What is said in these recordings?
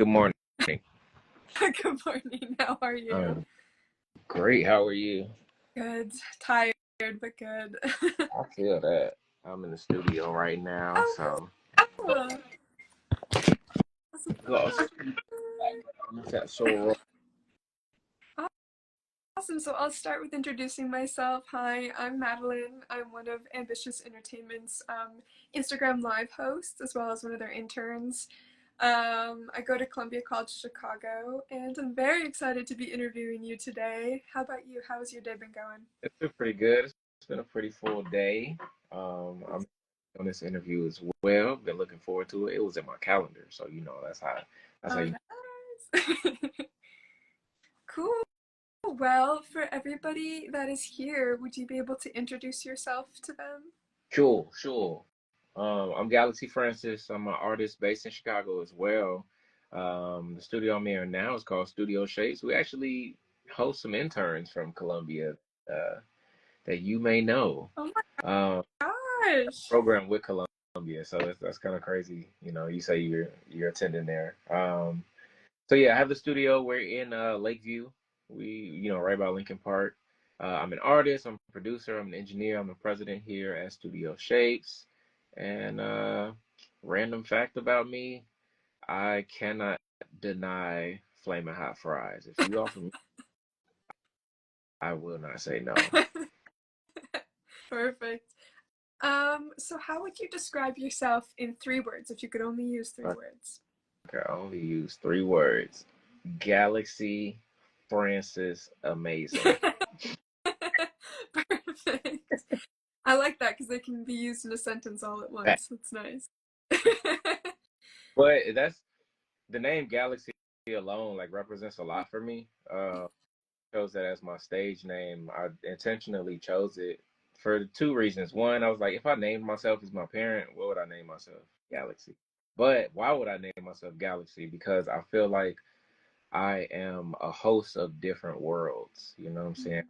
Good morning. Good morning. How are you? Great. How are you? Good. Tired, but good. I feel that. I'm in the studio right now, Oh, so cool. Awesome. lost that so Awesome. So I'll start with introducing myself. Hi, I'm Madeline. I'm one of Ambitious Entertainment's Instagram Live hosts, as well as one of their interns. I go to Columbia College Chicago, and I'm very excited to be interviewing you today. How about you? How's your day been going? It's been pretty good. It's been a pretty full day. I'm on this interview as well. Been looking forward to it. It was in my calendar, so that's how Oh, you. nice. Cool. Well, for everybody that is here, would you be able to introduce yourself to them? Sure, sure. I'm Galaxy Francis. I'm an artist based in Chicago as well. The studio I'm in now is called Studio Shapes. We actually host some interns from Columbia uh, that you may know. Oh Um, my gosh. Program with Columbia, so that's kind of crazy. You know, you say you're attending there. So yeah, I have the studio. We're in Lakeview. Right by Lincoln Park. I'm an artist. I'm a producer. I'm an engineer. I'm the president here at Studio Shapes. And random fact about me, I cannot deny flaming hot fries. If you offer me, I will not say no. Perfect. So how would you describe yourself in 3 words if you could only use three Okay, words? I only use 3 words. Galaxy Francis amazing. Perfect. I like that because they can be used in a sentence all at That- once. That's nice. But that's the name Galaxy alone like represents a lot for me. Chose that as my stage name. I intentionally chose it for 2 reasons. One, I was like, if I named myself as my parent, what would I name myself? Galaxy. But why would I name myself Galaxy? Because I feel like I am a host of different worlds. You know what I'm saying?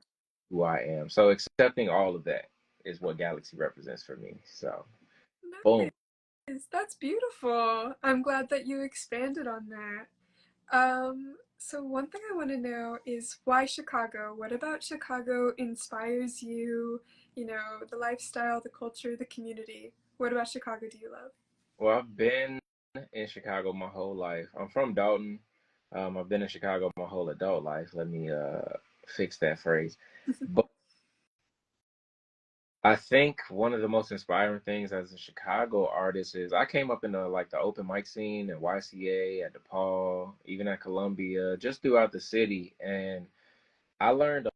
Who I am. So accepting all of that is what Galaxy represents for me. So boom. Nice. That's beautiful. I'm glad that you expanded on that. So one thing I want to know is why Chicago? What about Chicago inspires you? You know, the lifestyle, the culture, the community. What about Chicago do you love? Well, I've been in Chicago my whole life. I'm from Dalton. I've been in Chicago my whole adult life. Let me fix that phrase. But I think one of the most inspiring things as a Chicago artist is I came up in the open mic scene at YCA, at DePaul, even at Columbia, just throughout the city, and I learned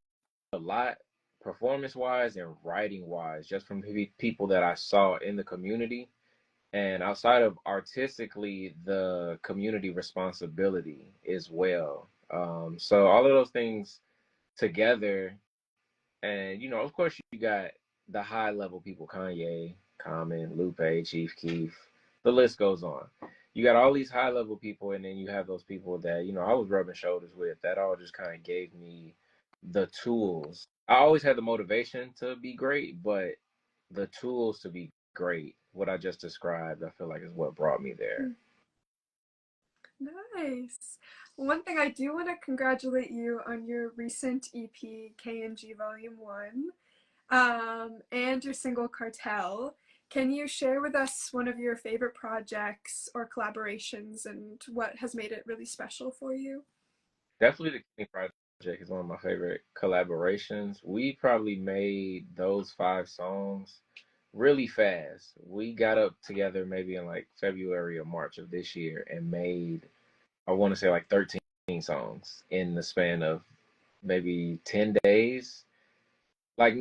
a lot performance wise and writing wise just from people that I saw in the community. And outside of artistically, the community responsibility as well. So all of those things together, and of course, you got the high level people: Kanye, Common, Lupe, Chief Keef. The list goes on. You got all these high level people, and then you have those people that I was rubbing shoulders with. That all just kind of gave me the tools. I always had the motivation to be great, but the tools to be great, what I just described, I feel like is what brought me there. Nice. One thing I do want to congratulate you on your recent EP, KNG Volume 1, and your single Cartel. Can you share with us one of your favorite projects or collaborations and what has made it really special for you? Definitely the King Project is one of my favorite collaborations. We probably made those 5 songs really fast. We got up together maybe in like February or March of this year and made, I want to say, like 13 songs in the span of maybe 10 days. Like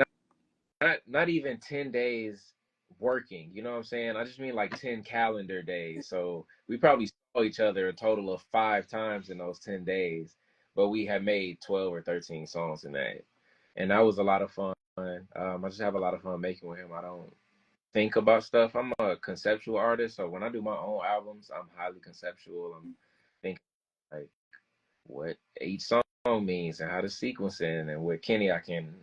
not even 10 days working, you know what I'm saying? I just mean like 10 calendar days. So we probably saw each other a total of 5 times in those 10 days, but we had made 12 or 13 songs in that. And that was a lot of fun. I just have a lot of fun making with him. I don't think about stuff. I'm a conceptual artist, so when I do my own albums, I'm highly conceptual. I'm thinking like what each song means and how to sequence it. And with Kenny, I can,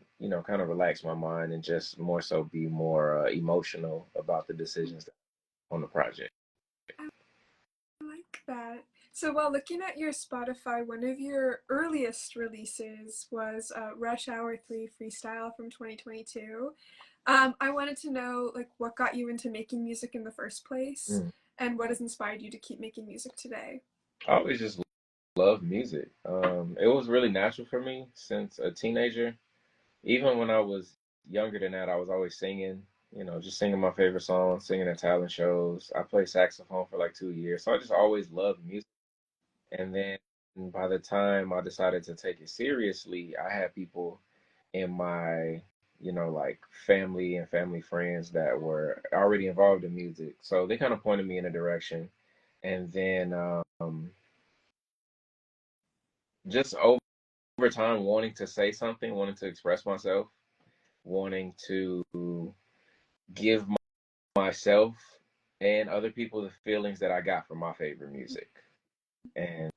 kind of relax my mind and just more so be more emotional about the decisions on the project. I like that. So while looking at your Spotify, one of your earliest releases was Rush Hour 3 Freestyle from 2022. I wanted to know like what got you into making music in the first place Mm. and what has inspired you to keep making music today. I always just loved music. It was really natural for me since a teenager. Even when I was younger than that, I was always singing, just singing my favorite songs, singing at talent shows. I played saxophone for like 2 years. So I just always loved music. And then by the time I decided to take it seriously, I had people in my, like family and family friends that were already involved in music. So they kind of pointed me in a direction. And then just over time, wanting to say something, wanting to express myself, wanting to give myself and other people the feelings that I got from my favorite music. And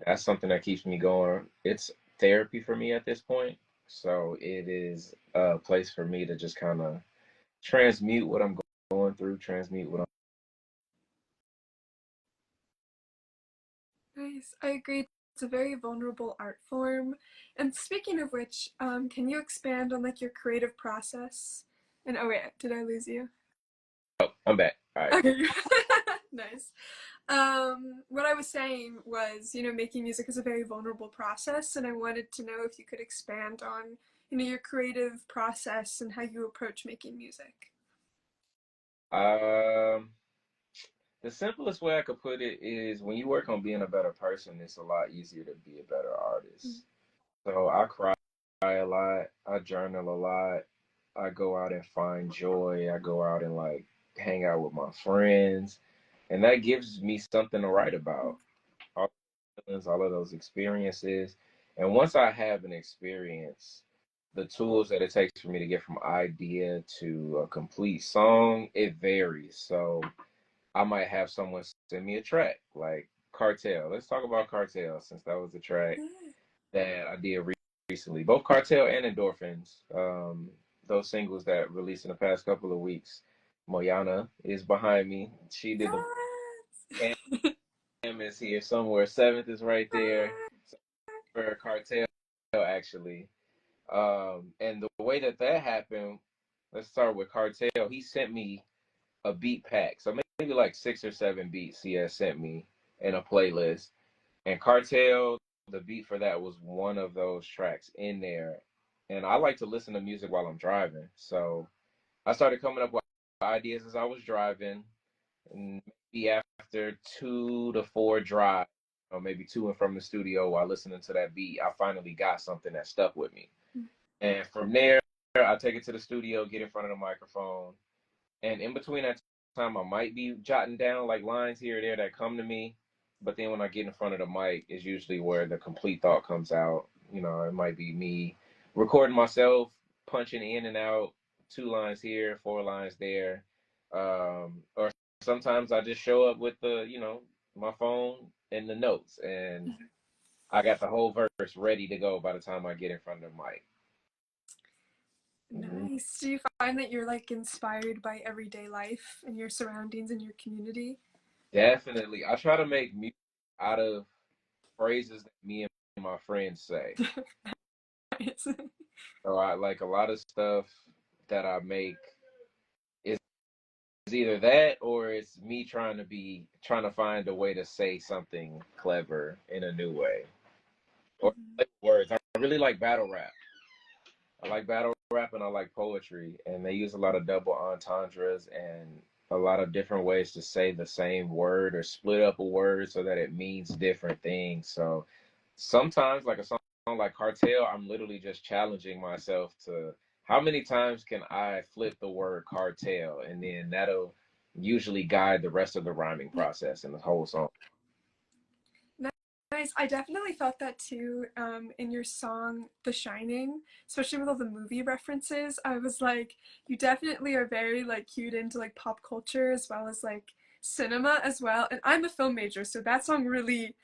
that's something that keeps me going. It's therapy for me at this point. So it is a place for me to just kind of transmute what I'm going through, transmute what I'm. Nice. I agree. It's a very vulnerable art form. And speaking of which, can you expand on like your creative process? And oh wait, did I lose you? Oh, I'm back. All right, cool. Okay. Nice. What I was saying was, making music is a very vulnerable process, and I wanted to know if you could expand on, your creative process and how you approach making music. Um, the simplest way I could put it is when you work on being a better person, it's a lot easier to be a better Mm. artist. So I cry a lot, I journal a lot, I go out and find joy, I go out and like hang out with my friends, and that gives me something to write about. All the feelings, all of those experiences. And once I have an experience, the tools that it takes for me to get from idea to a complete song, it varies. So I might have someone send me a track like Cartel. Let's talk about Cartel since that was the track that I did recently. Both Cartel and Endorphins, those singles that released in the past couple of weeks. Moyana is behind me. She did the Yes. Cam is here somewhere. Seventh is right there for Cartel actually. And the way that that happened, let's start with Cartel. He sent me a beat pack, so maybe like 6 or 7 beats he has sent me in a playlist. And Cartel, the beat for that was one of those tracks in there. And I like to listen to music while I'm driving. So I started coming up with ideas as I was driving. And maybe after 2 to 4 drives, or maybe to and from the studio while listening to that beat, I finally got something that stuck with me. And from there, I take it to the studio, get in front of the microphone. And in between that time, I might be jotting down like lines here or there that come to me. But then when I get in front of the mic, is usually where the complete thought comes out. It might be me recording myself, punching in and out, 2 lines here, 4 lines there. Or sometimes I just show up with my phone and the notes, and I got the whole verse ready to go by the time I get in front of the mic. Mhm. Nice. Do you find that you're like inspired by everyday life and your surroundings and your community? Definitely. I try to make music out of phrases that me and my friends say. Nice. So I like a lot of stuff that I make is either that or it's me trying to find a way to say something clever in a new way. Or like words. I really like battle rap. I like battle rap and I like poetry, and they use a lot of double entendres and a lot of different ways to say the same word or split up a word so that it means different things. So sometimes, like a song like Cartel, I'm literally just challenging myself to how many times can I flip the word cartel, and then that'll usually guide the rest of the rhyming process in the whole song. Nice. I definitely felt that too in your song The Shining, especially with all the movie references. I was like, you definitely are very like cued into like pop culture as well as like cinema as well. And I'm a film major, so that song really,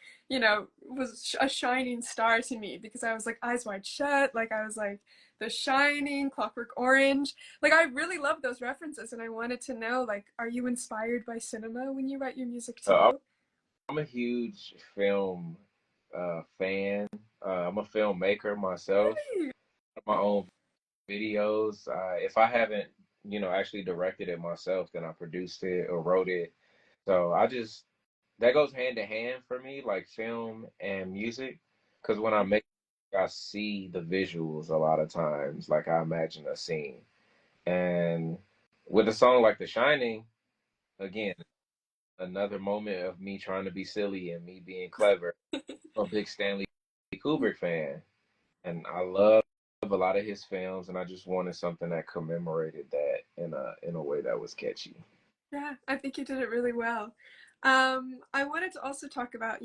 was a shining star to me because I was like Eyes Wide Shut, like I was like The Shining, Clockwork Orange. Like I really love those references and I wanted to know like are you inspired by cinema when you write your music Uh, too? I'm a huge film fan. I'm a filmmaker myself. Really? My own videos. If I haven't, actually directed it myself, then I produced it or wrote it. So I just that goes hand in hand for me, like film and music. Because when I make, I see the visuals a lot of times, like I imagine a scene. And with a song like The Shining, again, another moment of me trying to be silly and me being clever. I'm a big Stanley Kubrick fan, and I love a lot of his films, and I just wanted something that commemorated that in a way that was catchy. Yeah, I think you did it really well. I wanted to also talk about,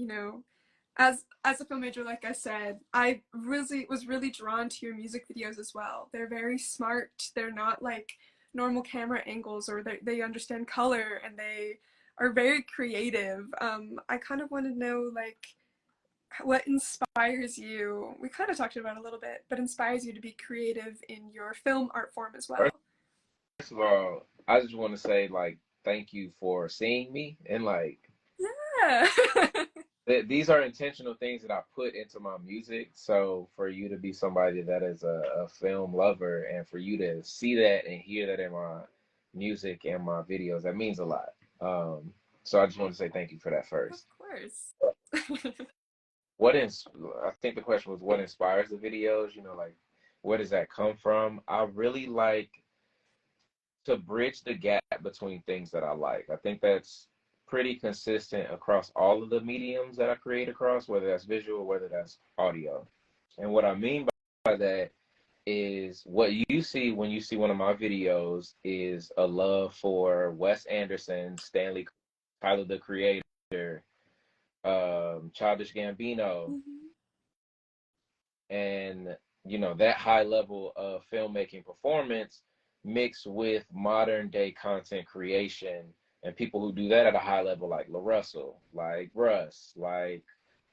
as a film major, like I said, I really was really drawn to your music videos as well. They're very smart. They're not like normal camera angles, or they understand color and they are very creative. I kind of want to know like what inspires you. We kind of talked about it a little bit, but inspires you to be creative in your film art form as well. First of all, I just want to say like thank you for seeing me and like Yeah. these are intentional things that I put into my music. So for you to be somebody that is a film lover and for you to see that and hear that in my music and my videos, that means a lot. So I just want to say thank you for that Of first. course. What is I think the question was what inspires the videos, like where does that come from? I really like to bridge the gap between things that I like. I think that's pretty consistent across all of the mediums that I create across, whether that's visual, whether that's audio. And what I mean by that is what you see when you see one of my videos is a love for Wes Anderson, Stanley, Tyler the Creator, Childish Gambino, Mhm. and that high level of filmmaking performance mixed with modern day content creation and people who do that at a high level like LaRussell, like Russ, like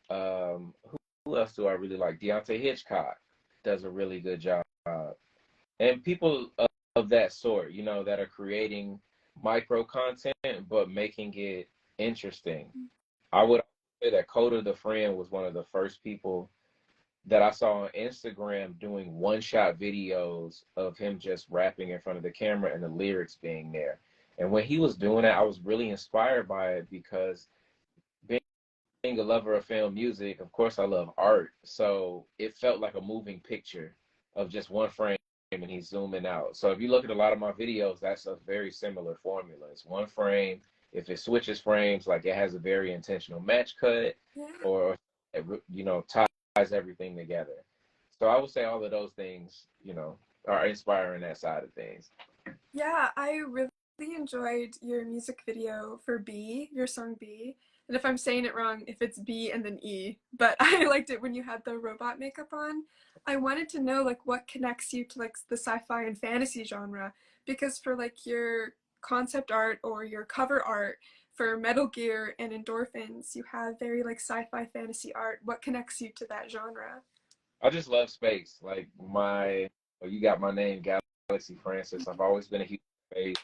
who else do I really like? Deontay Hitchcock does a really good job. And people of that sort, that are creating micro content but making it interesting. I would say that Coda the Friend was one of the first people that I saw on Instagram doing one shot videos of him just rapping in front of the camera and the lyrics being there. And when he was doing that, I was really inspired by it because being a lover of film music, of course, I love art. So it felt like a moving picture of just one frame and he's zooming out. So if you look at a lot of my videos, that's a very similar formula. It's one frame. If it switches frames, like it has a very intentional match cut Yeah. or, ties everything together. So I would say all of those things, are inspiring that side of things. Yeah, I really enjoyed your music video for B, your song B. And if I'm saying it wrong, if it's B and then E, but I liked it when you had the robot makeup on. I wanted to know like what connects you to like the sci-fi and fantasy genre because for like your concept art or your cover art for Metal Gear and Endorphins, you have very like sci-fi fantasy art. What connects you to that genre? I just love space. Like you got my name, Galaxy Francis. I've always been a huge space.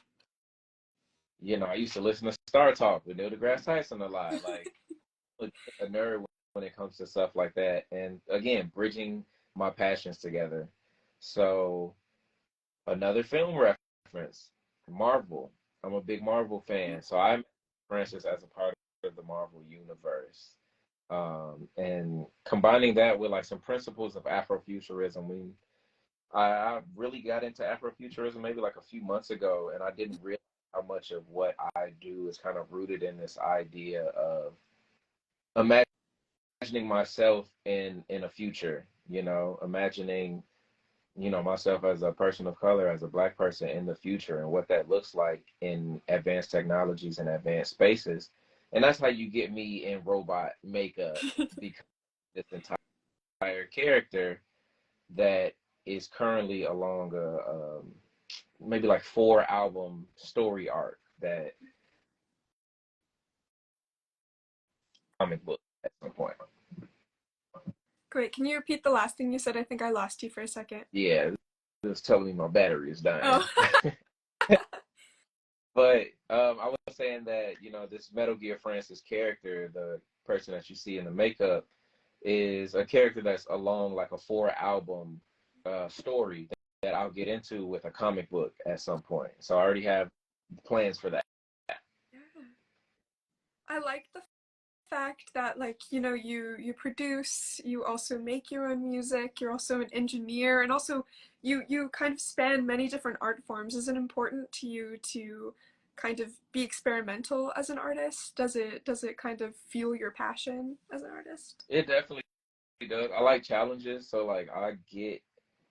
I used to listen to Star Talk with Neil deGrasse Tyson a lot. Like a nerd when it comes to stuff like that. And again, bridging my passions together. So another film reference, Marvel. I'm a big Marvel fan, so I'm Francis as a part of the Marvel universe. And combining that with like some principles of Afrofuturism. I really got into Afrofuturism maybe like a few months ago, and I didn't realize how much of what I do is kind of rooted in this idea of imagining myself in a future, imagining, myself as a person of color, as a black person in the future and what that looks like in advanced technologies and advanced spaces. And that's how you get me in robot makeup because this entire character that is currently along maybe like 4 album story arc that comic book at some point. Great. Can you repeat the last thing you said? I think I lost you for a second. Yeah, it was telling me my battery is Oh, dying. But I was saying that, you know, this Metal Gear Francis character, the person that you see in the makeup, is a character that's along like a four album story that I'll get into with a comic book at some point. So I already have plans for that. Yeah. I like the fact that, like, you know, you produce, you also make your own music, you're also an engineer, and also you kind of span many different art forms. Is it important to you to kind of be experimental as an artist? Does it kind of fuel your passion as an artist? It definitely does. I like challenges, so like I get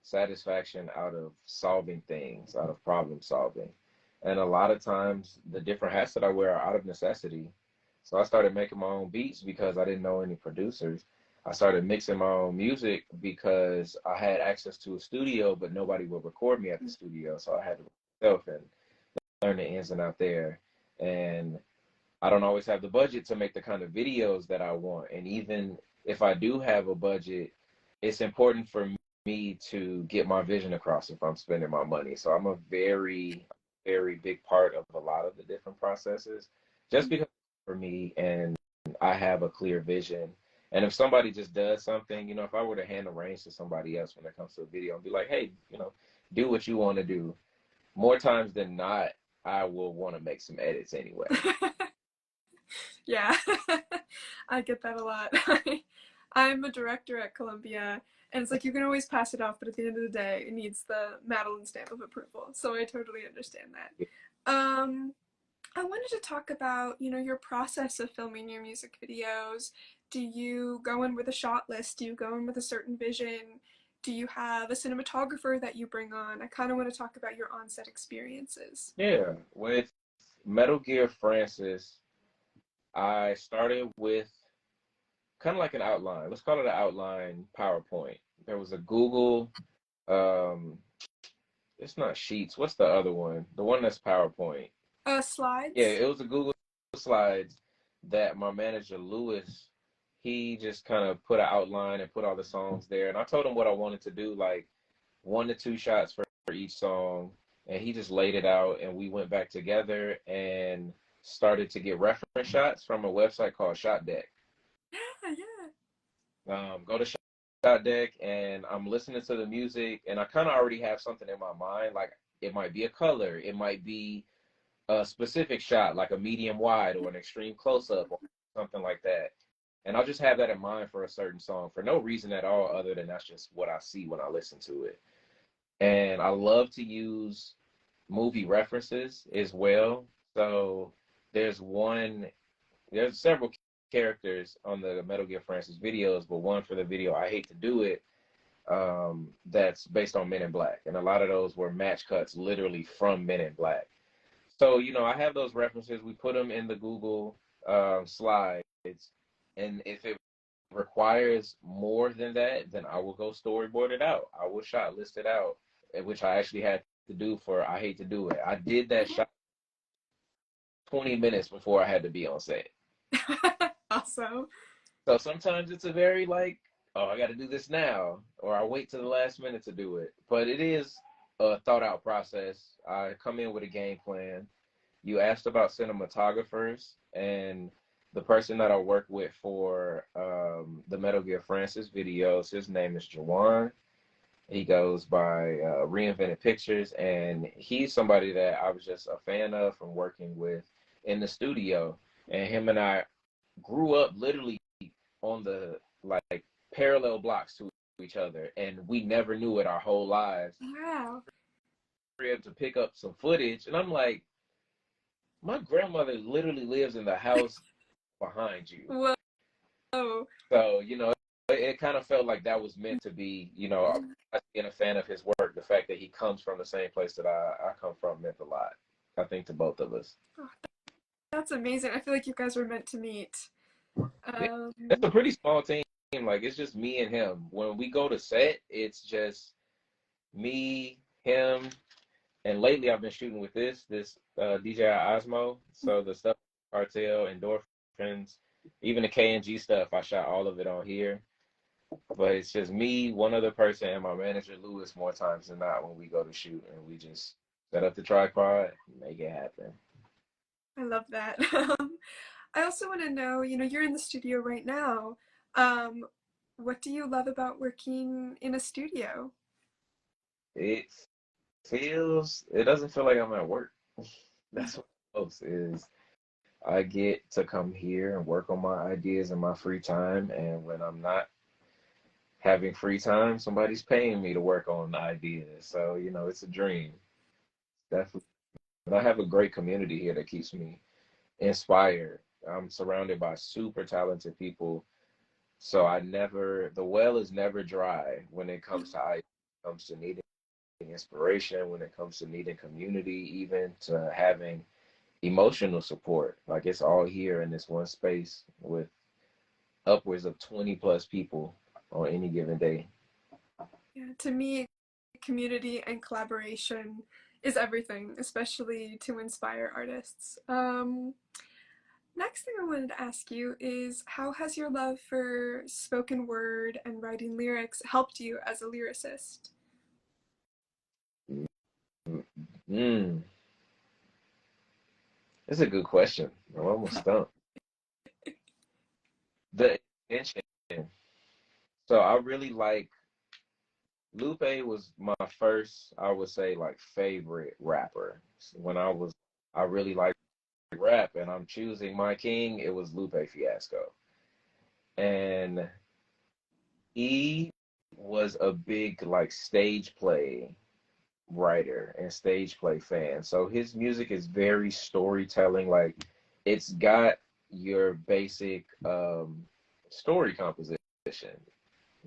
satisfaction out of solving things, out of problem solving. And a lot of times the different hats that I wear are out of necessity. So I started making my own beats because I didn't know any producers. I started mixing my own music because I had access to a studio, but nobody would record me at the studio. So I had to myself and learn the ins and out there. And I don't always have the budget to make the kind of videos that I want. And even if I do have a budget, it's important for me to get my vision across if I'm spending my money. So I'm a very, very big part of a lot of the different processes just because for me and I have a clear vision. And if somebody just does something, you know, if I were to hand the reins to somebody else when it comes to a video and be like, hey, you know, do what you want to do, more times than not, I will want to make some edits anyway. Yeah, I get that a lot. I'm a director at Columbia, and it's like you can always pass it off, but at the end of the day, it needs the Madeline stamp of approval. So I totally understand that. I wanted to talk about, you know, your process of filming your music videos. Do you go in with a shot list? Do you go in with a certain vision? Do you have a cinematographer that you bring on? I kind of want to talk about your on-set experiences. Yeah, with Metal Gear Francis, I started with kind of like an outline. Let's call it an outline PowerPoint. There was a Google, um, it's not Sheets. What's the other one? The one that's PowerPoint. Yeah, Slides? it was a Google Slides that my manager Lewis, he just kind of put an outline and put all the songs there. And I told him what I wanted to do, like 1 to 2 shots for each song. And he just laid it out, and we went back together and started to get reference shots from a website called ShotDeck. Yeah, yeah. Go to Shot Deck, and I'm listening to the music, and I kind of already have something in my mind. Like it might be a color, it might be a specific shot, like a medium wide or an extreme close up or something like that. And I'll just have that in mind for a certain song for no reason at all, other than that's just what I see when I listen to it. And I love to use movie references as well. So there's one there's several characters on the Metal Gear Francis videos, but one for the video I Hate to Do It, that's based on Men in Black. And a lot of those were match cuts literally from Men in Black. So, you know, I have those references. We put them in the Google slides. And if it requires more than that, then I will go storyboard it out. I will shot list it out, which I actually had to do for I Hate to Do It. I did that shot 20 minutes before I had to be on set. Awesome. So sometimes it's a very like, oh, I got to do this now, or I wait to the last minute to do it. But it is a thought out process. I come in with a game plan. You asked about cinematographers, and the person that I work with for the Metal Gear Francis videos, his name is Jawan. He goes by Reinvented Pictures, and he's somebody that I was just a fan of from working with in the studio. And him and I grew up literally on the like parallel blocks to each other, and we never knew it our whole lives. Wow. We were able to pick up some footage, and I'm like, my grandmother literally lives in the house behind you. Whoa. So, you know, it kind of felt like that was meant to be, you know, being a fan of his work, the fact that he comes from the same place that I come from meant a lot, I think, to both of us. Oh, that's amazing. I feel like you guys were meant to meet. Yeah, it's Um, a pretty small team. Like, it's just me and him. When we go to set, it's just me, him, and lately I've been shooting with this DJI Osmo. So the stuff, Cartel, Endorphins, even the KNG stuff, I shot all of it on here. But it's just me, one other person, and my manager Lewis more times than not when we go to shoot, and we just set up the tripod and make it happen. I love that. I also want to know, you're in the studio right now. Um, what do you love about working in a studio? It it doesn't feel like I'm at work. That's what most is. I get to come here and work on my ideas in my free time, and when I'm not having free time, somebody's paying me to work on the ideas. So, it's a dream. Definitely. But I have a great community here that keeps me inspired. I'm surrounded by super talented people. So the well is never dry when it comes to ideas, when it comes to needing inspiration, when it comes to needing community, even to having emotional support. Like it's all here in this one space with upwards of 20 plus people on any given day. Yeah, to me, community and collaboration is everything, especially to inspire artists. Next thing I wanted to ask you is how has your love for spoken word and writing lyrics helped you as a lyricist? Mm, that's a good question. I'm almost stumped. The intention. So I really like Lupe was my first, I would say, like favorite rapper. I really liked rap, and I'm choosing my king. It was Lupe Fiasco, and he was a big like stage play writer and stage play fan. So his music is very storytelling. Like it's got your basic story composition.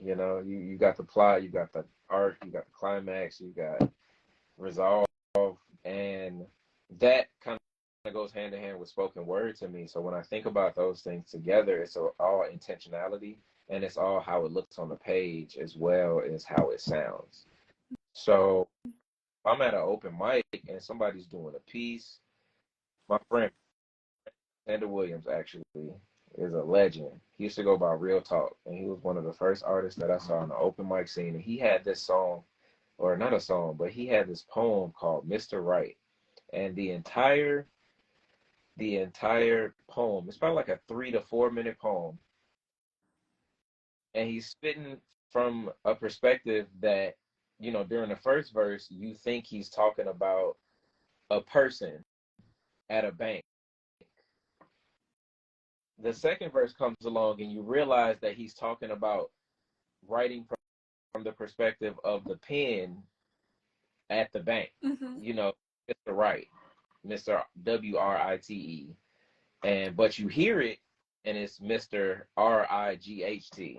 You got the plot, you got the arc, you got the climax, you got resolve, and that kind of goes hand in hand with spoken word to me. So when I think about those things together, it's all intentionality and it's all how it looks on the page as well as how it sounds. So if I'm at an open mic and somebody's doing a piece, my friend Sander Williams actually is a legend. He used to go by Real Talk, and he was one of the first artists that I saw in the open mic scene. And he had this song, or not a song, but he had this poem called Mr. Right. And the entire poem, it's probably like a 3 to 4 minute poem, and he's spitting from a perspective that, during the first verse, you think he's talking about a person at a bank. The second verse comes along and you realize that he's talking about writing from the perspective of the pen at the bank. Mm-hmm. You know, Mr. Wright, Mr. Write, and but you hear it and it's Mr. Right.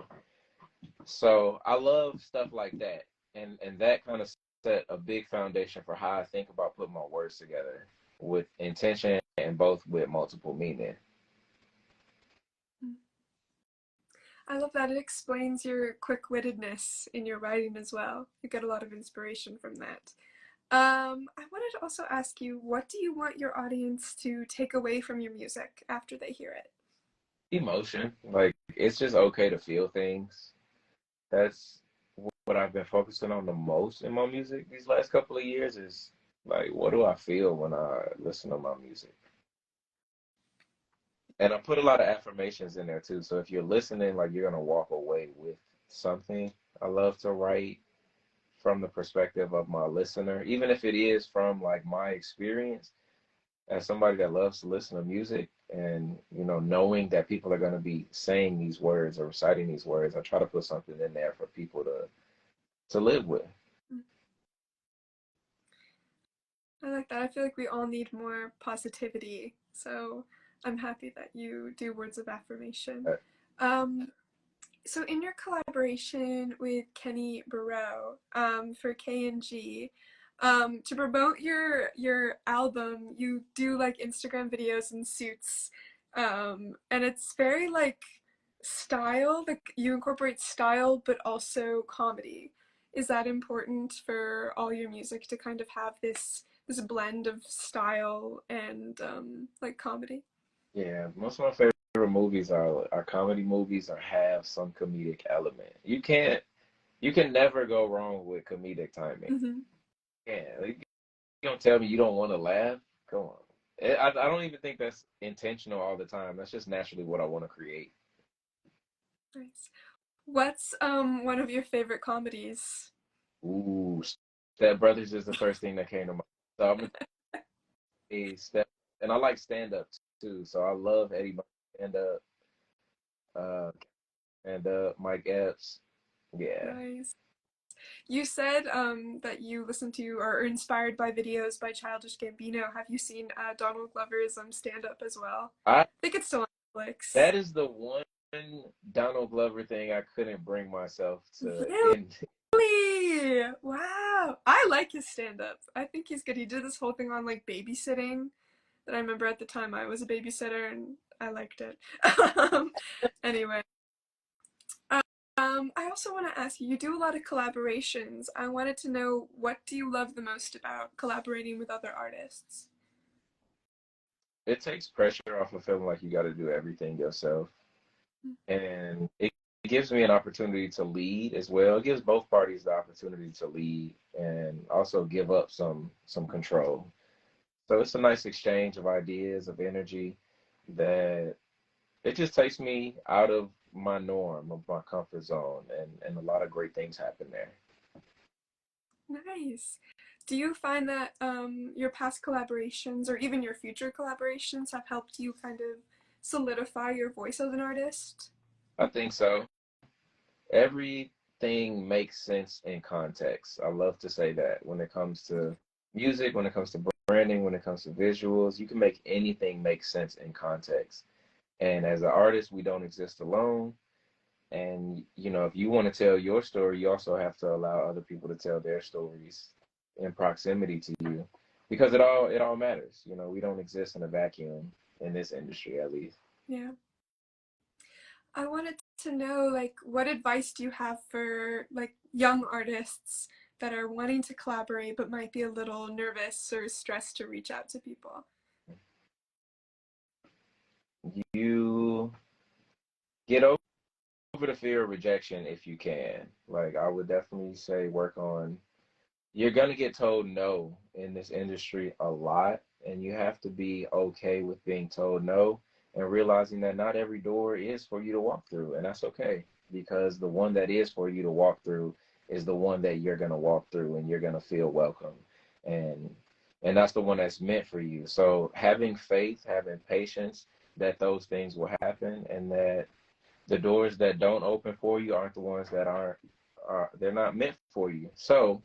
So I love stuff like that, and that kind of set a big foundation for how I think about putting my words together with intention and both with multiple meaning. I love that. It explains your quick-wittedness in your writing as well. You get a lot of inspiration from that. I wanted to also ask you, what do you want your audience to take away from your music after they hear it? Emotion, like it's just okay to feel things. That's what I've been focusing on the most in my music these last couple of years is like, what do I feel when I listen to my music? And I put a lot of affirmations in there too. So if you're listening, like you're gonna walk away with something. I love to write from the perspective of my listener, even if it is from like my experience as somebody that loves to listen to music and knowing that people are going to be saying these words or reciting these words. I try to put something in there for people to live with. I like that. I feel like we all need more positivity. So I'm happy that you do words of affirmation. Uh, Um, so in your collaboration with Kenny Burrow for KNG, to promote your album, you do like Instagram videos and suits, and it's very like style. Like you incorporate style, but also comedy. Is that important for all your music to kind of have this blend of style and like comedy? yeah, most of my favorite movies are comedy movies or have some comedic element. You can never go wrong with comedic timing. Mm-hmm. Yeah, like, you don't tell me you don't want to laugh. Come on. I don't even think that's intentional all the time. That's just naturally what I want to create. Nice. What's one of your favorite comedies? Ooh, Step Brothers is the first thing that came to mind. So I'm gonna say Step, and I like stand up too. So I love Eddie Murphy stand up, uh, and Mike Epps. Yeah, Nice. You said that you listen to or are inspired by videos by Childish Gambino. Have you seen Donald Glover's stand up as well? I I think it's still on Netflix. that is the one Donald Glover thing I couldn't bring myself to end. Really? Wow. I like his stand up. I think he's good. He did this whole thing on like babysitting that I remember at the time I was a babysitter and I liked it. um, anyway, I also want to ask you, you do a lot of collaborations. I wanted to know what do you love the most about collaborating with other artists? It takes pressure off of feeling like you got to do everything yourself, and it gives me an opportunity to lead as well. It gives both parties the opportunity to lead and also give up some control. So it's a nice exchange of ideas, of energy that it just takes me out of my norm, of my comfort zone, and a lot of great things happen there. Nice. Do you find that your past collaborations or even your future collaborations have helped you kind of solidify your voice as an artist? I think so. Everything makes sense in context. I love to say that when it comes to music, when it comes to branding, when it comes to visuals, you can make anything make sense in context. And as an artist, we don't exist alone. And if you want to tell your story, you also have to allow other people to tell their stories in proximity to you, because it all matters. We don't exist in a vacuum in this industry, at least. Yeah. I wanted to know, like, what advice do you have for like young artists that are wanting to collaborate but might be a little nervous or stressed to reach out to people? You get over the fear of rejection if you can. Like, I would definitely say work on. You're gonna get told no in this industry a lot, and you have to be okay with being told no and realizing that not every door is for you to walk through, and that's okay, because the one that is for you to walk through is the one that you're gonna walk through and you're gonna feel welcome, and that's the one that's meant for you. So having faith, having patience that those things will happen, and that the doors that don't open for you aren't the ones that they're not meant for you. So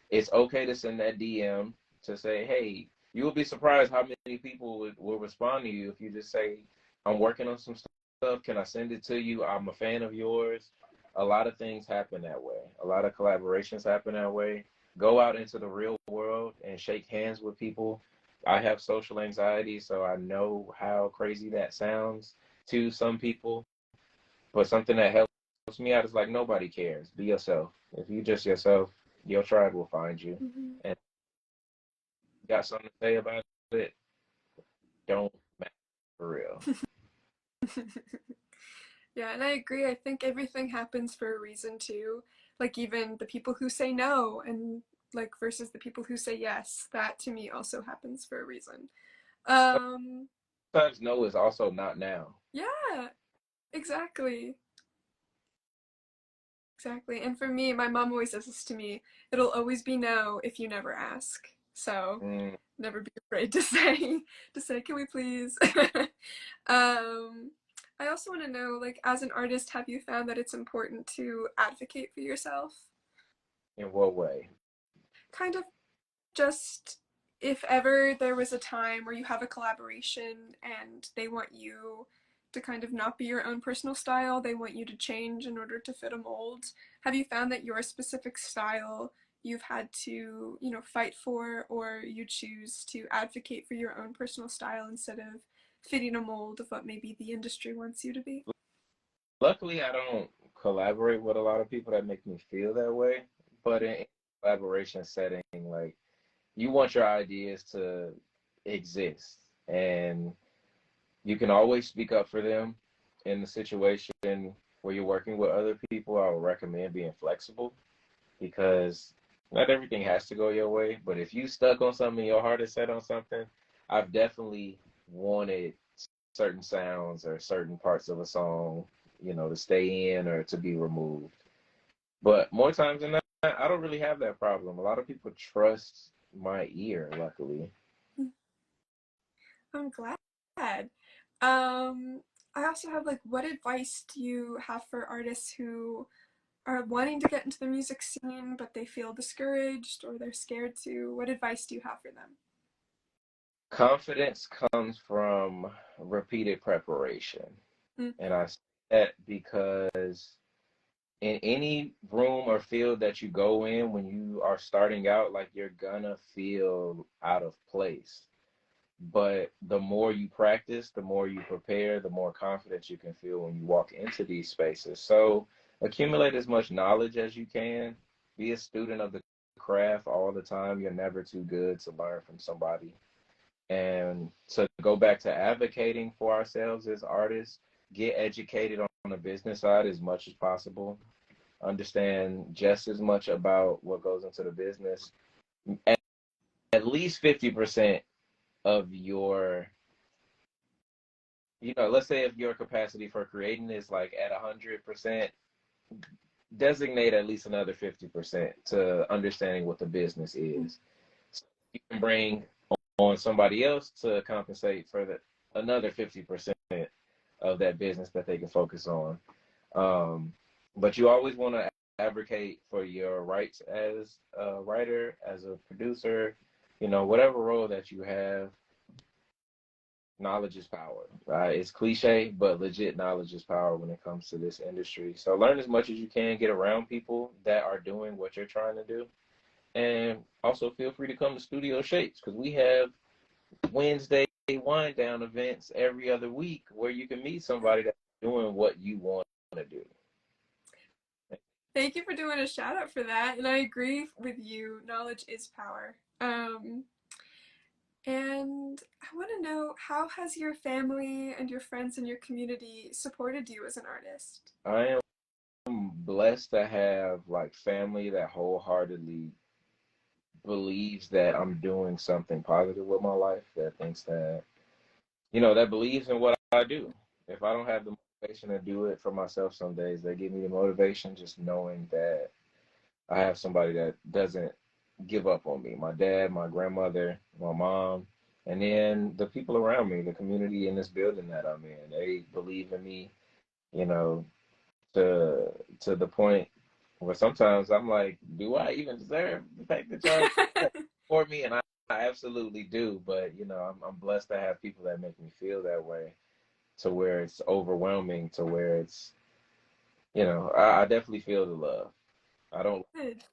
it's okay to send that DM to say, hey, you will be surprised how many people will respond to you if you just say, I'm working on some stuff. Can I send it to you? I'm a fan of yours. A lot of things happen that way. A lot of collaborations happen that way. Go out into the real world and shake hands with people. I have social anxiety, so I know how crazy that sounds to some people. But something that helps me out is like nobody cares. Be yourself. If you just yourself, your tribe will find you. Mm-hmm. And you got something to say about it, don't matter for real. Yeah, and I agree. I think everything happens for a reason too. Like even the people who say no and like versus the people who say yes, that to me also happens for a reason. Um, Sometimes no is also not now. yeah, exactly. Exactly. And for me, my mom always says this to me, it'll always be no if you never ask. So Mm, never be afraid to say, can we please? um, I also want to know, like, as an artist, have you found that it's important to advocate for yourself? in what way? Kind of just if ever there was a time where you have a collaboration and they want you to kind of not be your own personal style, they want you to change in order to fit a mold. Have you found that your specific style you've had to, fight for, or you choose to advocate for your own personal style instead of fitting a mold of what maybe the industry wants you to be? Luckily, I don't collaborate with a lot of people that make me feel that way. But in collaboration setting, like, you want your ideas to exist, and you can always speak up for them in the situation where you're working with other people. I would recommend being flexible, because not everything has to go your way. But if you stuck on something, your heart is set on something, I've definitely wanted certain sounds or certain parts of a song, to stay in or to be removed. But more times than not, I don't really have that problem. A lot of people trust my ear, luckily. I'm glad. Um, I also have like, what advice do you have for artists who are wanting to get into the music scene, but they feel discouraged or they're scared to? What advice do you have for them? Confidence comes from repeated preparation. Mm, And I say that because in any room or field that you go in, when you are starting out, like you're gonna feel out of place. But the more you practice, the more you prepare, the more confidence you can feel when you walk into these spaces. So accumulate as much knowledge as you can. Be a student of the craft all the time. You're never too good to learn from somebody. And to go back to advocating for ourselves as artists, get educated on the business side as much as possible. Understand just as much about what goes into the business. At, at least 50% of your, let's say if your capacity for creating is like at 100%, designate at least another 50% to understanding what the business mm. is. So you can bring on somebody else to compensate for another 50% of that business that they can focus on. But you always want to advocate for your rights as a writer, as a producer, whatever role that you have. Knowledge is power. It's cliche, but legit knowledge is power when it comes to this industry. So learn as much as you can, get around people that are doing what you're trying to do. And also feel free to come to Studio Shapes because we have Wednesday wind down events every other week where you can meet somebody that's doing what you want to do. Thank you for doing a shout out for that. And I agree with you. Knowledge is power. And I want to know, how has your family and your friends and your community supported you as an artist? I am blessed to have like family that wholeheartedly believes that I'm doing something positive with my life, that thinks that, that believes in what I do. If I don't have the motivation to do it for myself some days, they give me the motivation just knowing that I have somebody that doesn't give up on me. My dad, my grandmother, my mom, and then the people around me, the community in this building that I'm in. They believe in me, you know, to the point where sometimes I'm like, do I even deserve the fact that y'all for me? And I absolutely do. But I'm blessed to have people that make me feel that way, to where it's overwhelming, to where it's, I definitely feel the love. I don't Good.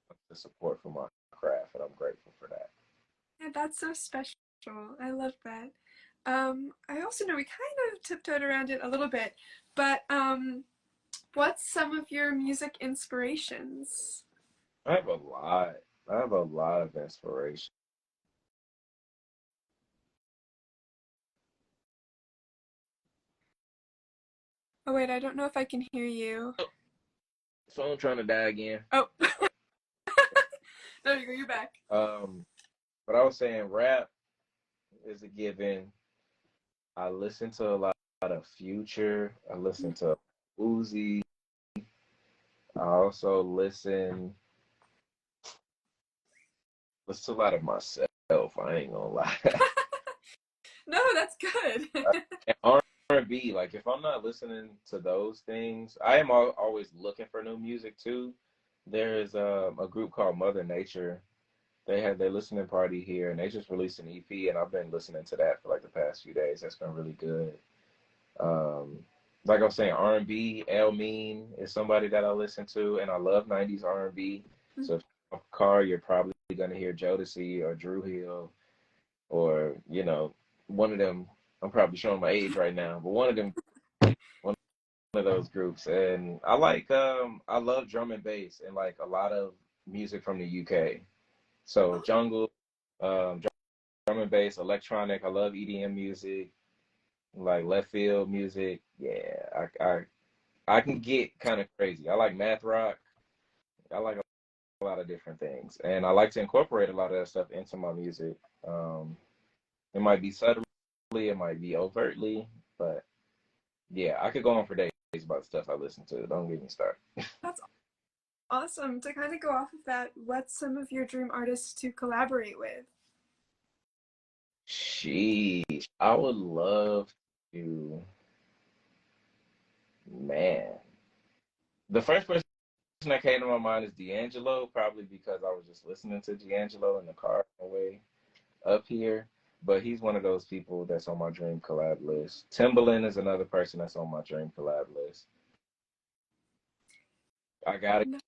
like the support for my craft, and I'm grateful for that. Yeah, that's so special. I love that. I also know we kind of tiptoed around it a little bit, but what's some of your music inspirations? I have a lot. I have a lot of inspiration. Oh wait, I don't know if I can hear you. Phone trying to die again. Oh, there you go. You're back. But I was saying rap is a given. I listen to a lot of Future. I listen to Uzi. I also listen to a lot of myself. I ain't gonna lie. No, that's good. And R&B, like if I'm not listening to those things, I am always looking for new music too. There is a group called Mother Nature. They had their listening party here, and they just released an EP, and I've been listening to that for like the past few days. That's been really good. Um, like I was saying, R&B, El Mean is somebody that I listen to, and I love 90s R&B. So if you're in a car, you're probably gonna hear Jodeci or Drew Hill or, one of them. I'm probably showing my age right now, but one of those groups. And I love drum and bass and like a lot of music from the UK. So jungle, drum and bass, electronic. I love EDM music, like left field music. Yeah, I can get kind of crazy. I like math rock. I like a lot of different things, and I like to incorporate a lot of that stuff into my music. Um, It might be subtly, it might be overtly, but yeah, I could go on for days about the stuff I listen to. Don't get me started. That's awesome. To kind of go off of that, what's some of your dream artists to collaborate with? Sheesh, I would love to, man. The first person that came to my mind is D'Angelo, probably because I was just listening to D'Angelo in the car on the way up here. But he's one of those people that's on my dream collab list. Timbaland is another person that's on my dream collab list. I gotta No. get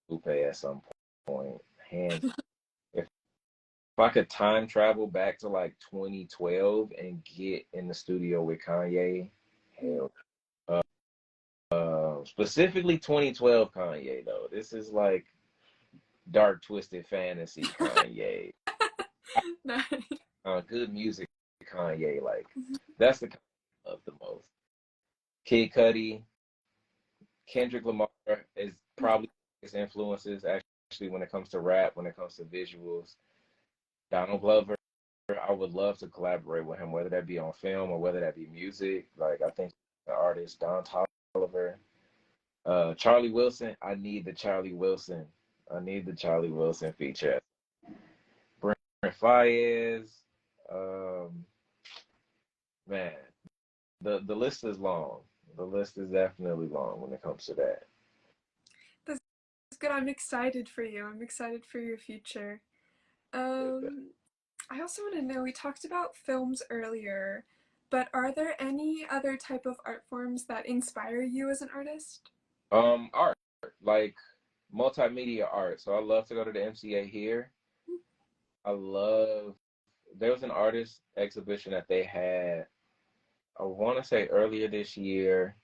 Lupe at some point. Hands. If I could time travel back to like 2012 and get in the studio with Kanye, hell. Specifically 2012 Kanye though. This is like dark twisted fantasy Kanye. Nice. Good music Kanye. Like that's the kind I love the most. Kid Cudi, Kendrick Lamar is probably his influences actually when it comes to rap, when it comes to visuals. Donald Glover, I would love to collaborate with him, whether that be on film or whether that be music. Like I think the artist Don Toliver, Charlie Wilson. I need the Charlie Wilson. I need the Charlie Wilson feature. Brent Fayez. Um, man, the list is long. The list is definitely long when it comes to that. That's good. I'm excited for you. I'm excited for your future. Um, I also want to know, we talked about films earlier, but are there any other type of art forms that inspire you as an artist? Art, like multimedia art. So I love to go to the MCA here. I love. There was an artist exhibition that they had. I want to say earlier this year,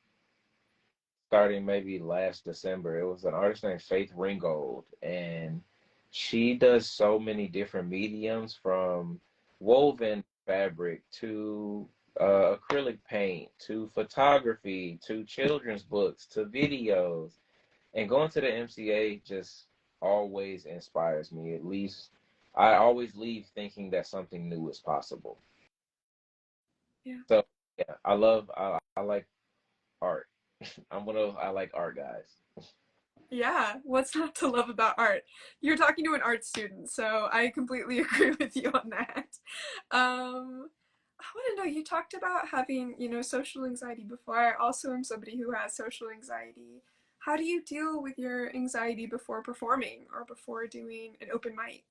starting maybe last December. It was an artist named Faith Ringgold, and she does so many different mediums from woven fabric to acrylic paint to photography to children's books to videos. And going to the MCA just always inspires me. At least I always leave thinking that something new is possible. Yeah. So yeah, I like art. I'm one of those I like art guys. Yeah, what's not to love about art? You're talking to an art student, so I completely agree with you on that. I want to know, you talked about having, social anxiety before. I also am somebody who has social anxiety. How do you deal with your anxiety before performing or before doing an open mic?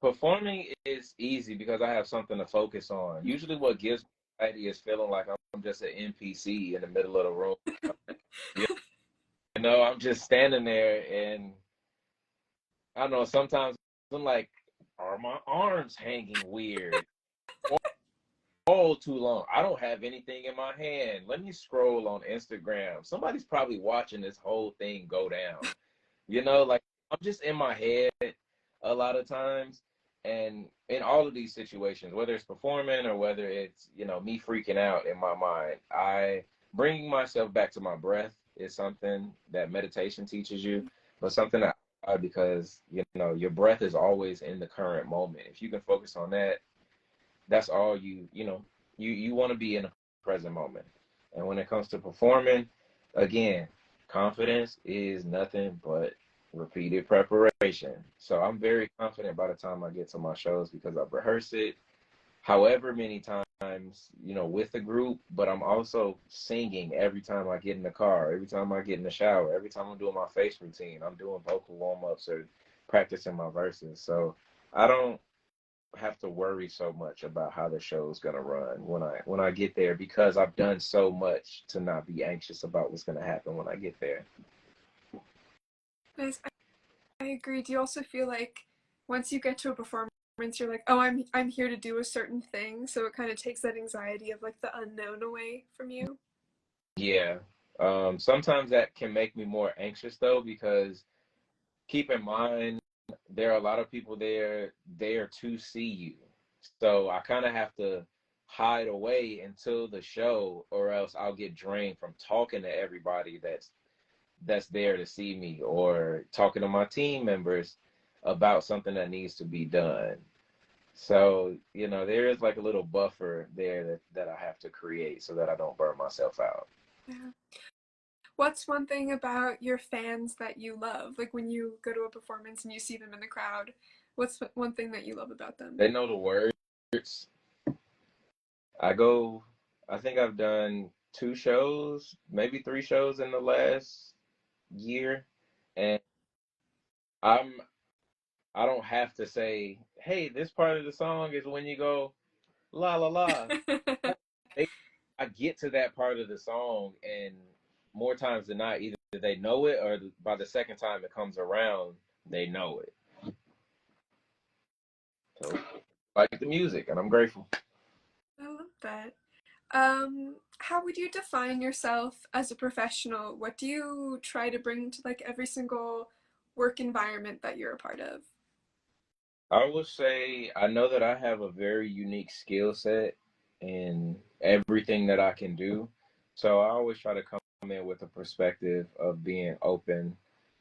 Performing is easy because I have something to focus on. Usually what gives me anxiety is feeling like I'm just an NPC in the middle of the room. You know, I'm just standing there and I don't know, sometimes I'm like, are my arms hanging weird? All too long. I don't have anything in my hand. Let me scroll on Instagram. Somebody's probably watching this whole thing go down. You know, like I'm just in my head a lot of times. And in all of these situations, whether it's performing or whether it's, me freaking out in my mind, I bringing myself back to my breath is something that meditation teaches you, but something that because, your breath is always in the current moment. If you can focus on that, that's all you want to be in the present moment. And when it comes to performing, again, confidence is nothing but repeated preparation. So I'm very confident by the time I get to my shows because I've rehearsed it however many times, with the group, but I'm also singing every time I get in the car, every time I get in the shower, every time I'm doing my face routine, I'm doing vocal warm-ups or practicing my verses. So I don't have to worry so much about how the show's gonna run when I get there because I've done so much to not be anxious about what's gonna happen when I get there. Nice. I agree. Do you also feel like once you get to a performance, you're like, oh, I'm here to do a certain thing, so it kind of takes that anxiety of like the unknown away from you? Yeah. Sometimes that can make me more anxious though because keep in mind there are a lot of people there to see you. So I kind of have to hide away until the show or else I'll get drained from talking to everybody that's there to see me or talking to my team members about something that needs to be done. So, there is like a little buffer there that I have to create so that I don't burn myself out. Yeah. What's one thing about your fans that you love? Like when you go to a performance and you see them in the crowd, what's one thing that you love about them? They know the words. I go, I think I've done 2 shows, maybe 3 shows in the last year. And I'm I don't have to say, hey, this part of the song is when you go la la la. They, I get to that part of the song, and more times than not, either they know it or by the second time it comes around, they know it. So, like the music, and I'm grateful. I love that. How would you define yourself as a professional? What do you try to bring to like every single work environment that you're a part of? I would say I know that I have a very unique skill set in everything that I can do. So I always try to come in with a perspective of being open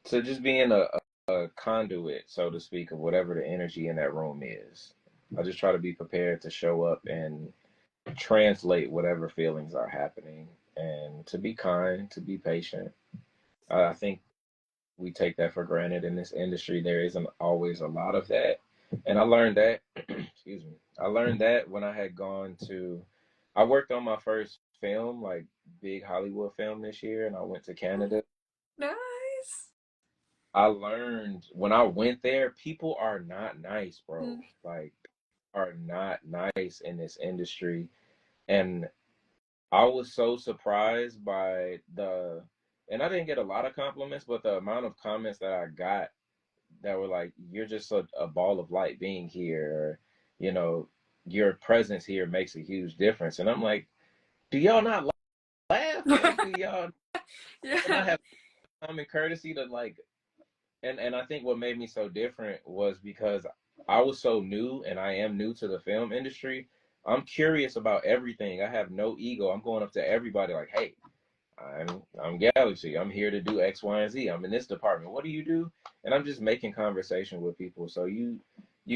to just being a conduit, so to speak, of whatever the energy in that room is. I just try to be prepared to show up and translate whatever feelings are happening and to be kind, to be patient. I think we take that for granted in this industry. There isn't always a lot of that. And I learned that, excuse me, I learned that when I had I worked on my first film, like big Hollywood film this year, and I went to Oh, Canada. nice. I learned when I went there, people are not nice, bro. Mm. Like, are not nice in this industry. And I was so surprised by and I didn't get a lot of compliments, but the amount of comments that I got that were like, "You're just a ball of light being here," or, you know, "Your presence here makes a huge difference." And I'm like, "Do y'all not laugh? Like, do y'all not Yeah. have common courtesy to like?" And I think what made me so different was because I was so new, and I am new to the film industry. I'm curious about everything. I have no ego. I'm going up to everybody like, "Hey, I'm Galaxy. I'm here to do X, Y, and Z. I'm in this department. What do you do?" And I'm just making conversation with people. So you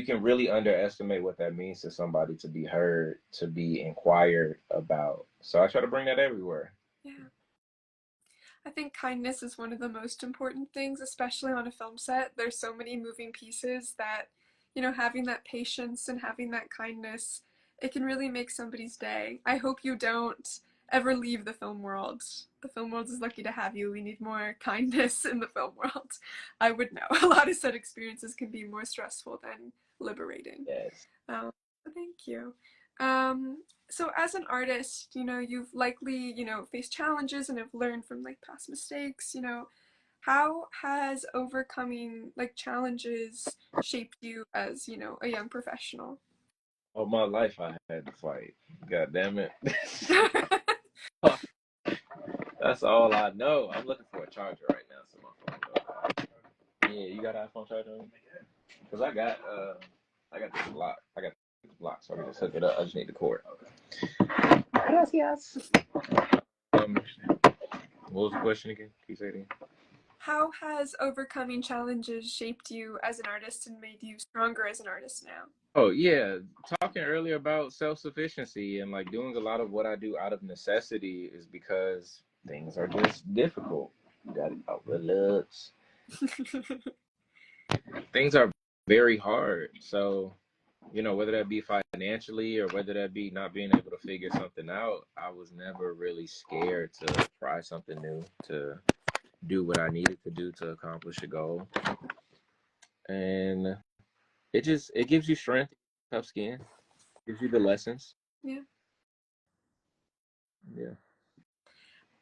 can really underestimate what that means to somebody to be heard, to be inquired about. So I try to bring that everywhere. Yeah. I think kindness is one of the most important things, especially on a film set. There's so many moving pieces that, having that patience and having that kindness, it can really make somebody's day. I hope you don't ever leave the film world. The film world is lucky to have you. We need more kindness in the film world. I would know. A lot of set experiences can be more stressful than liberating. Yes. Um, thank you. So as an artist, you've likely, faced challenges and have learned from like past mistakes, how has overcoming like challenges shaped you as, a young professional? All my life I had to fight. God damn it. That's all I know. I'm looking for a charger right now, so my phone don't die. Yeah, you got an iPhone charger? Because I got this block. I got this block, so I can just hook it up. I just need the cord. Gracias. Um, what was the question again? Can you say it again? How has overcoming challenges shaped you as an artist and made you stronger as an artist now? Oh yeah, talking earlier about self-sufficiency and like doing a lot of what I do out of necessity is because things are just difficult. You got to relax. Things are very hard. So, whether that be financially or whether that be not being able to figure something out, I was never really scared to try something new, to do what I needed to do to accomplish a goal. And it gives you strength, tough skin, gives you the lessons. Yeah. Yeah.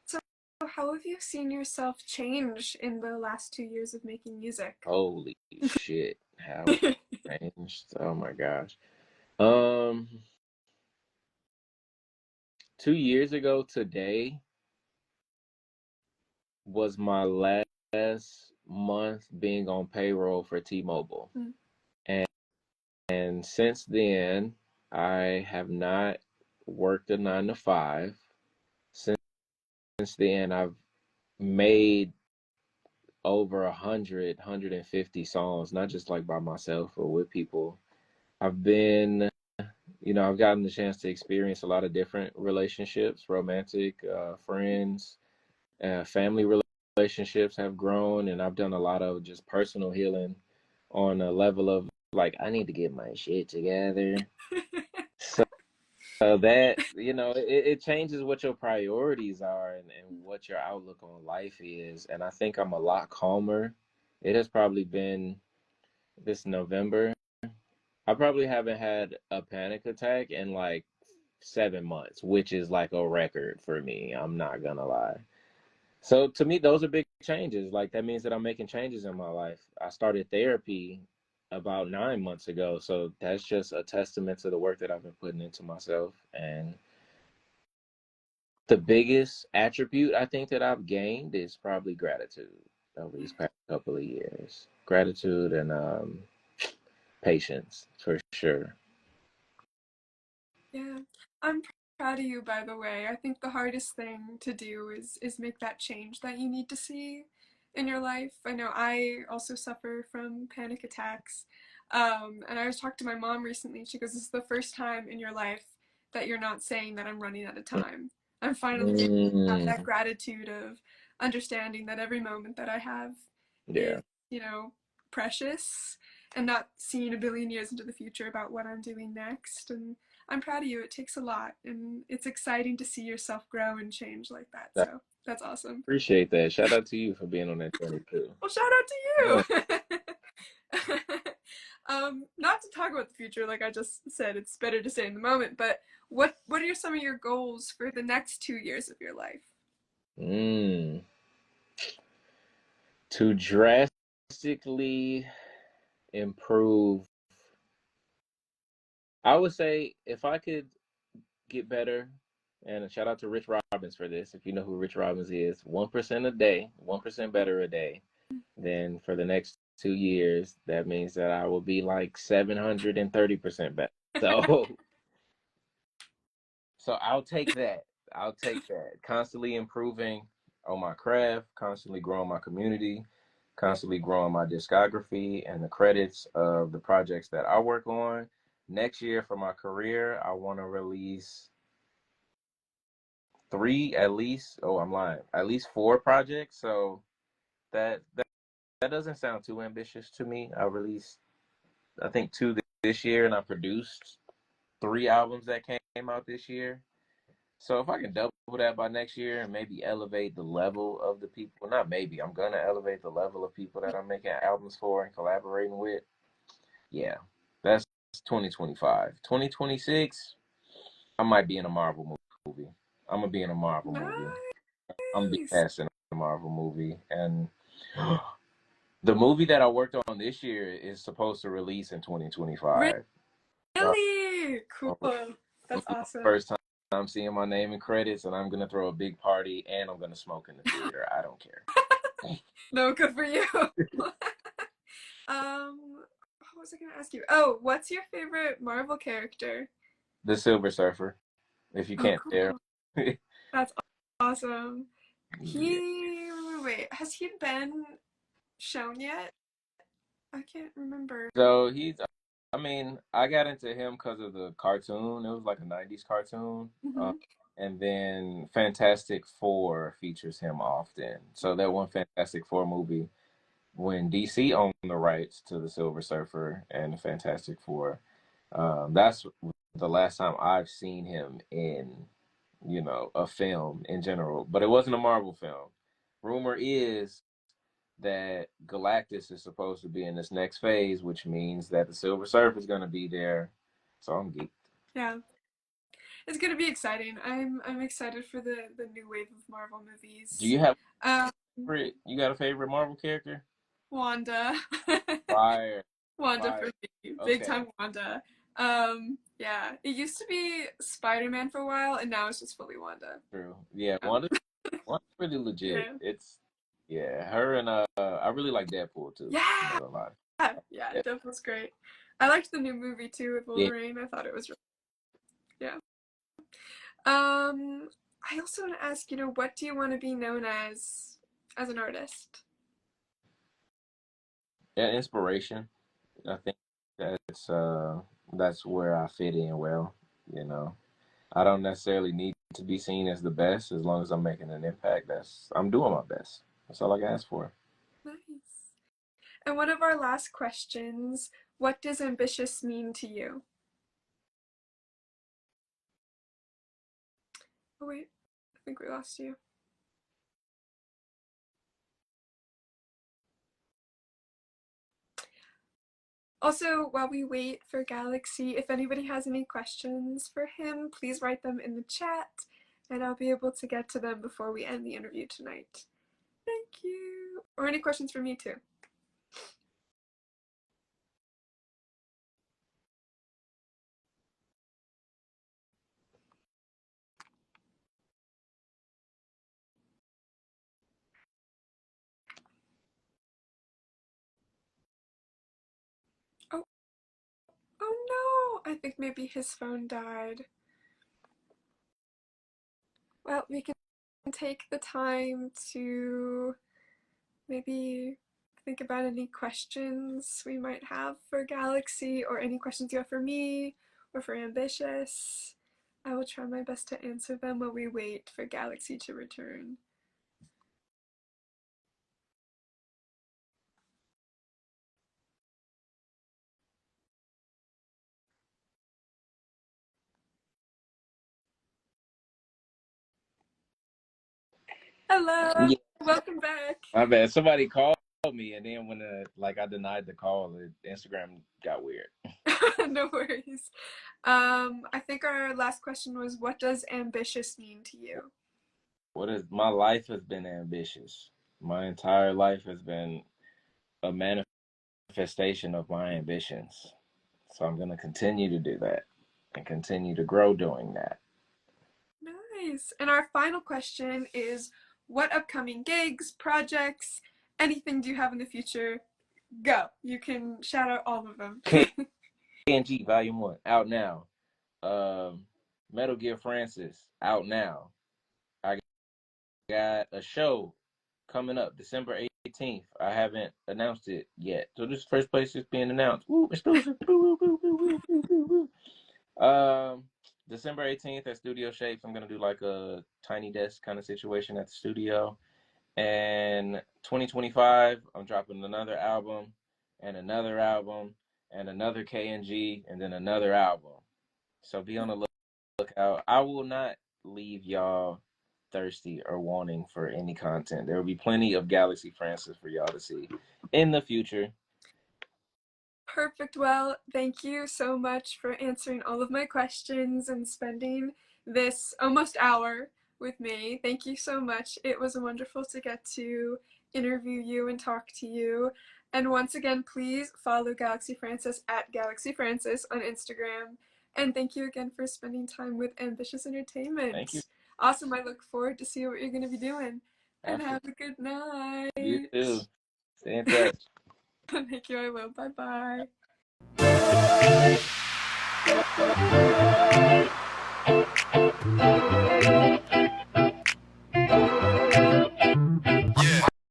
So how have you seen yourself change in the last 2 years of making music? Holy shit. How changed. Oh my gosh. Um 2 years ago today was my last month being on payroll for T-Mobile. Mm. And since then, I have not worked a 9 to 5. Since then, I've made over 150 songs, not just like by myself or with people. I've been, I've gotten the chance to experience a lot of different relationships, romantic, friends, family relationships have grown, and I've done a lot of just personal healing on a level of like, I need to get my shit together. So, that, it changes what your priorities are and what your outlook on life is. And I think I'm a lot calmer. It has probably been this November. I probably haven't had a panic attack in like 7 months, which is like a record for me. I'm not gonna lie. So to me, those are big changes. Like that means that I'm making changes in my life. I started therapy about 9 months ago, so that's just a testament to the work that I've been putting into myself. And the biggest attribute I think that I've gained is probably gratitude over these past couple of years. Gratitude and patience for sure. Yeah. I'm proud of you, by the way. I think the hardest thing to do is make that change that you need to see in your life. I know I also suffer from panic attacks. And I was talking to my mom recently. She goes, "This is the first time in your life that you're not saying that I'm running out of time. I'm finally able to have that Mm, gratitude of understanding that every moment that I have yeah, is, you know, precious and not seeing a billion years into the future about what I'm doing next." And I'm proud of you. It takes a lot, and it's exciting to see yourself grow and change like that. I So that's awesome. appreciate that. Shout out to you for being on that journey too. Well, shout Yeah. out to you. Not to talk about the future, like I just said, it's better to stay in the moment. But what are some of your goals for the next 2 years of your life? Mm. To drastically improve, I would say if I could get better, and a shout out to Rich Robbins for this. If you know who Rich Robbins is, 1% a day, 1% better a day, then for the next 2 years, that means that I will be like 730% better. So, so I'll take that. I'll take that. Constantly improving on my craft, constantly growing my community, constantly growing my discography and the credits of the projects that I work on. Next year for my career, I want to release three at least. Oh, I'm lying. At least four projects. So that doesn't sound too ambitious to me. I released, I think, two this year, and I produced three albums that came out this year. So if I can double that by next year and maybe elevate the level of the people, not maybe, I'm gonna elevate the level of people that I'm making albums for and collaborating with. Yeah, that's 2025. 2026, I might be in a Marvel movie. I'm gonna be in a Marvel movie. I'm gonna be Nice. cast in a Marvel movie, and the movie that I worked on this year is supposed to release in 2025. So Really it'll cool. That's be my awesome. first time seeing my name in credits, and I'm gonna throw a big party, and I'm gonna smoke in the theater. I don't care. No, good for you. What was I gonna ask you? Oh, what's your favorite Marvel character? The Silver Surfer, if you Oh, can't tell. cool. That's awesome. Yeah. Wait, has he been shown yet? I can't remember. So I mean, I got into him because of the cartoon. It was like a 90s cartoon. Hmm. And then Fantastic Four features him often. So that one Fantastic Four movie, when DC owned the rights to the Silver Surfer and the Fantastic Four, that's the last time I've seen him in, a film in general. But it wasn't a Marvel film. Rumor is that Galactus is supposed to be in this next phase, which means that the Silver Surfer is going to be there. So I'm geeked. Yeah, it's gonna be exciting. I'm excited for the new wave of Marvel Do movies. you have Um, you got a favorite Marvel character? Wanda. Fire, Wanda for fire. me. Big Okay, time Wanda. Yeah. It used to be Spider-Man for a while, and now it's just fully Wanda. true. Yeah, Um, Wanda's really legit. yeah. Yeah, her and I really like Deadpool too. I'm not Yeah! gonna lie. Yeah, Yeah, Deadpool's great. I liked the new movie too with yeah. Wolverine. I thought it was yeah. I also want to ask, what do you want to be known as an artist? Yeah, inspiration. I think that's That's where I fit in well. You know, I don't necessarily need to be seen as the best as long as I'm making an impact. I'm doing my best. That's all I can ask for. Nice. And one of our last questions, what does ambitious mean to you? Oh wait, I think we lost you. Also, while we wait for Galaxy, if anybody has any questions for him, please write them in the chat and I'll be able to get to them before we end the interview tonight. Thank you. Or any questions for me too. Oh, oh no! I think maybe his phone died. Well, we can take the time to maybe think about any questions we might have for Galaxy or any questions you have for me or for Ambitious. I will try my best to answer them while we wait for Galaxy to return. Hello, Yeah, welcome back. my bad. Somebody called me, and then when I denied the call, Instagram got weird. No worries. I think our last question was, what does ambitious mean to you? My life has been ambitious. My entire life has been a manifestation of my ambitions. So I'm gonna continue to do that and continue to grow doing that. Nice. And our final question is, what upcoming gigs, projects, anything do you have in the future? Go. You can shout out all of them. KNG Volume 1 out now. Metal Gear Francis out now. I got a show coming up December 18th. I haven't announced it yet. So this is the first place it's being announced. Woo, exclusive. Woo, woo, woo, woo, woo, woo. December 18th at Studio Shapes, I'm gonna do like a tiny desk kind of situation at the studio. And 2025, I'm dropping another album and another album and another KNG and then another album. So be on the lookout. I will not leave y'all thirsty or wanting for any content. There will be plenty of Galaxy Francis for y'all to see in the future. Perfect. Well, thank you so much for answering all of my questions and spending this almost hour with me. Thank you so much. It was wonderful to get to interview you and talk to you. And once again, please follow Galaxy Francis at Galaxy Francis on Instagram. And thank you again for spending time with Ambitious Entertainment. Thank you. Awesome. I look forward to see what you're going to be doing. And Absolutely. have a good night. You too. Stay in touch. Thank you. I will. Bye bye.